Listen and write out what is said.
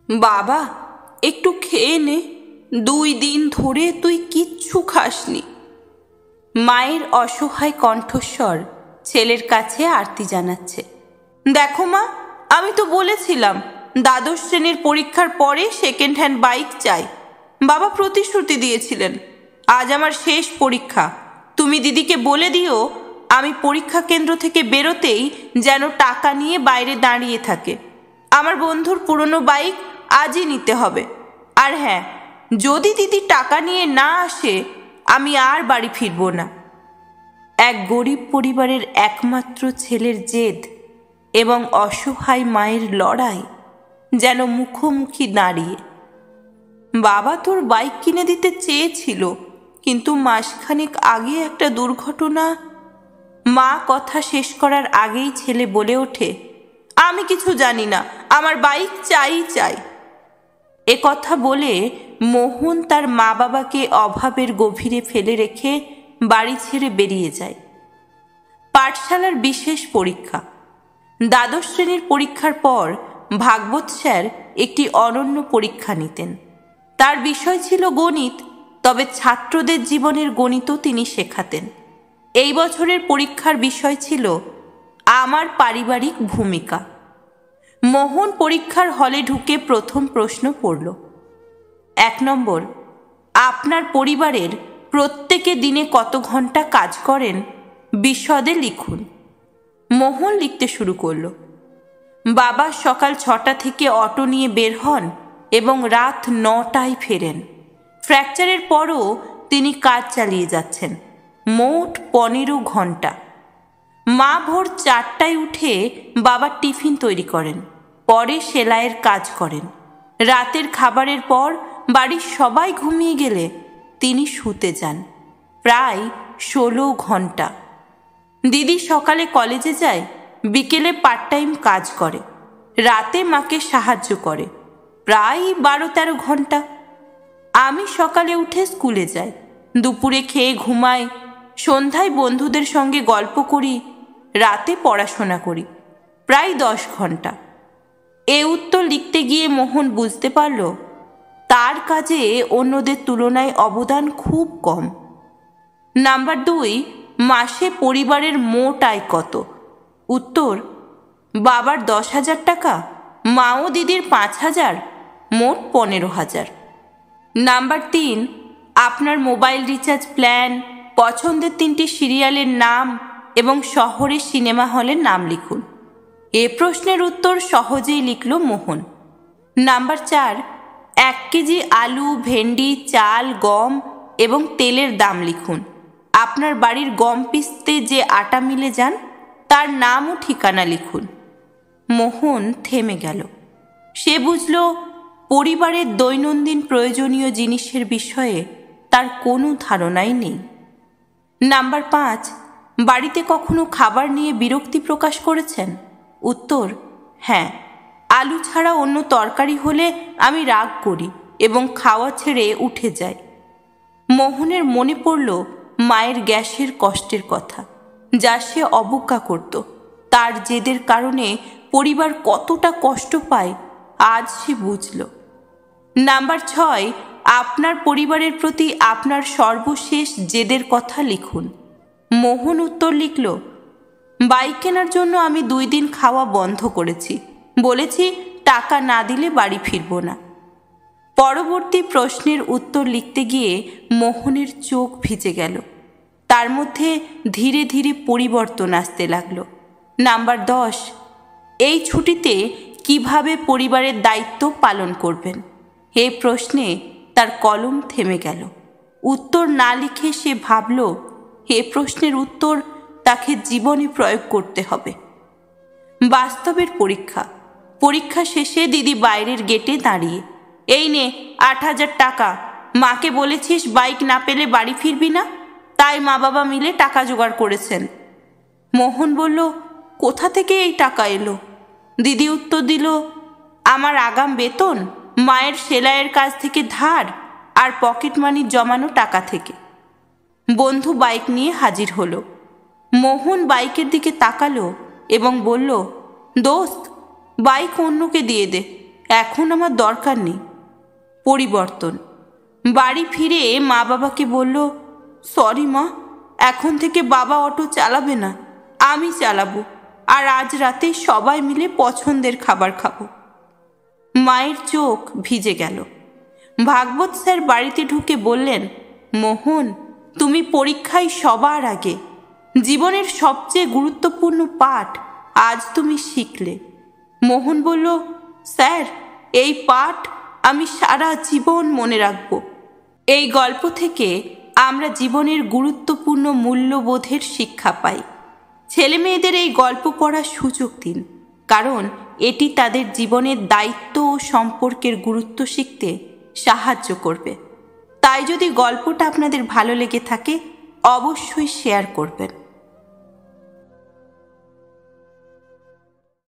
বাবা, একটু খেয়ে নে, 2 দিন ধরে তুই কিচ্ছু খাসনি। মায়ের অসহায় কণ্ঠস্বর ছেলের কাছে আরতি জানাচ্ছে। দেখো মা, আমি তো বলেছিলাম দ্বাদশ শ্রেণীর পরীক্ষার পরে সেকেন্ড হ্যান্ড বাইক চাই। বাবা প্রতিশ্রুতি দিয়েছিলেন। আজ আমার শেষ পরীক্ষা। তুমি দিদিকে বলে দিও আমি পরীক্ষা কেন্দ্র থেকে বেরোতেই যেন টাকা নিয়ে বাইরে দাঁড়িয়ে থাকে। আমার বন্ধুর পুরনো বাইক আজই নিতে হবে। আর হ্যাঁ, যদি দিদি টাকা নিয়ে না আসে আমি আর বাড়ি ফিরব না। এক গরিব পরিবারের একমাত্র ছেলের জেদ এবং অসহায় মায়ের লড়াই যেন মুখোমুখি দাঁড়িয়ে। বাবা তোর বাইক কিনে দিতে চেয়েছিল, কিন্তু মাসখানেক আগে একটা দুর্ঘটনা। মা কথা শেষ করার আগেই ছেলে বলে ওঠে, আমি কিছু জানি না, আমার বাইক চাই চাই। এ কথা বলে মোহন তার মা বাবাকে অভাবের গভীরে ফেলে রেখে বাড়ি ছেড়ে বেরিয়ে যায়। পাঠশালার বিশেষ পরীক্ষা। দ্বাদশ শ্রেণীর পরীক্ষার পর ভাগবত স্যার একটি অনন্য পরীক্ষা নিতেন। তার বিষয় ছিল গণিত, তবে ছাত্রদের জীবনের গণিতও তিনি শেখাতেন। এই বছরের পরীক্ষার বিষয় ছিল আমার পারিবারিক ভূমিকা। মোহন পরীক্ষার হলে ঢুকে প্রথম প্রশ্ন পড়ল। 1 নম্বর, আপনার পরিবারের প্রত্যেকে দিনে কত ঘন্টা কাজ করেন বিশদে লিখুন। মোহন লিখতে শুরু করল। বাবা সকাল 6টা থেকে অটো নিয়ে বের হন এবং রাত 9টায় ফেরেন। ফ্র্যাকচারের পরও তিনি কাজ চালিয়ে যাচ্ছেন, মোট 15 ঘন্টা। মা ভোর 4টায় উঠে বাবার টিফিন তৈরি করেন, পরে সেলাইয়ের কাজ করেন। রাতের খাবারের পর বাড়ির সবাই ঘুমিয়ে গেলে তিনি শুতে যান, প্রায় 16 ঘন্টা। দিদি সকালে কলেজে যায়, বিকেলে পার্ট টাইম কাজ করে, রাতে মাকে সাহায্য করে, প্রায় 12-13 ঘন্টা। আমি সকালে উঠে স্কুলে যাই, দুপুরে খেয়ে ঘুমাই, সন্ধ্যায় বন্ধুদের সঙ্গে গল্প করি, রাতে পড়াশোনা করি, প্রায় 10 ঘন্টা। এ উত্তর লিখতে গিয়ে মোহন বুঝতে পারল তার কাজে অন্যদের তুলনায় অবদান খুব কম। নাম্বার 2, মাসে পরিবারের মোট আয় কত? উত্তর, বাবার 10,000 টাকা, মা ও দিদির 5,000, মোট 15,000। নাম্বার 3, আপনার মোবাইল রিচার্জ প্ল্যান, পছন্দের 3টি সিরিয়ালের নাম এবং শহরের সিনেমা হলের নাম লিখুন। এ প্রশ্নের উত্তর সহজেই লিখল মোহন। নাম্বার 4, 1 কেজি আলু, ভেন্ডি, চাল, গম এবং তেলের দাম লিখুন। আপনার বাড়ির গম পিসতে যে আটা মিলে যান তার নাম ও ঠিকানা লিখুন। মোহন থেমে গেল। সে বুঝল পরিবারের দৈনন্দিন প্রয়োজনীয় জিনিসের বিষয়ে তার কোনো ধারণাই নেই। নাম্বার 5, বাড়িতে কখনো খাবার নিয়ে বিরক্তি প্রকাশ করেছেন? উত্তর, হ্যাঁ, আলু ছাড়া অন্য তরকারি হলে আমি রাগ করি এবং খাওয়া ছেড়ে উঠে যাই। মোহনের মনে পড়ল মায়ের গ্যাসের কষ্টের কথা, যা সে অবজ্ঞা করত। তার জেদের কারণে পরিবার কতটা কষ্ট পায় আজ সে বুঝল। নাম্বার 6, আপনার পরিবারের প্রতি আপনার সর্বশেষ জেদের কথা লিখুন। মোহন উত্তর লিখল, বাইক কেনার জন্য আমি 2 দিন খাওয়া বন্ধ করেছি, বলেছি টাকা না দিলে বাড়ি ফিরব না। পরবর্তী প্রশ্নের উত্তর লিখতে গিয়ে মোহনের চোখ ভিজে গেল। তার মধ্যে ধীরে ধীরে পরিবর্তন আসতে লাগলো। নাম্বার 10, এই ছুটিতে কিভাবে পরিবারের দায়িত্ব পালন করবেন? এই প্রশ্নে তার কলম থেমে গেল। উত্তর না লিখে সে ভাবল এ প্রশ্নের উত্তর তাকে জীবনে প্রয়োগ করতে হবে। বাস্তবের পরীক্ষা। পরীক্ষা শেষে দিদি বাইরের গেটে দাঁড়িয়ে, এই নে 8,000 টাকা, মাকে বলেছিস বাইক না পেলে বাড়ি ফিরবি না, তাই মা বাবা মিলে টাকা জোগাড় করেছেন। মোহন বলল, কোথা থেকে এই টাকা এলো? দিদি উত্তর দিল, আমার আগাম বেতন, মায়ের সেলাইয়ের কাজ থেকে ধার আর পকেট মানি জমানো টাকা থেকে। বন্ধু বাইক নিয়ে হাজির হলো। মোহন বাইকের দিকে তাকালো এবং বলল, দোস্ত, বাইক অন্যকে দিয়ে দে, এখন আমার দরকার নেই। পরিবর্তন। বাড়ি ফিরে মা বাবাকে বলল, সরি মা, এখন থেকে বাবা অটো চালাবে না, আমি চালাবো, আর আজ রাতে সবাই মিলে পছন্দের খাবার খাবো। মায়ের চোখ ভিজে গেল। ভাগবত স্যার বাড়িতে ঢুকে বললেন, মোহন, তুমি পরীক্ষায় সবার আগে, জীবনের সবচেয়ে গুরুত্বপূর্ণ পাঠ আজ তুমি শিখলে। মোহন বলল, স্যার, এই পাঠ আমি সারা জীবন মনে রাখব। এই গল্প থেকে আমরা জীবনের গুরুত্বপূর্ণ মূল্যবোধের শিক্ষা পাই। ছেলে মেয়েদের এই গল্প পড়ার সুযোগ দিন, কারণ এটি তাদের জীবনের দায়িত্ব ও সম্পর্কের গুরুত্ব শিখতে সাহায্য করবে। তাই যদি গল্পটা আপনাদের ভালো লেগে থাকে, অবশ্যই শেয়ার করবেন।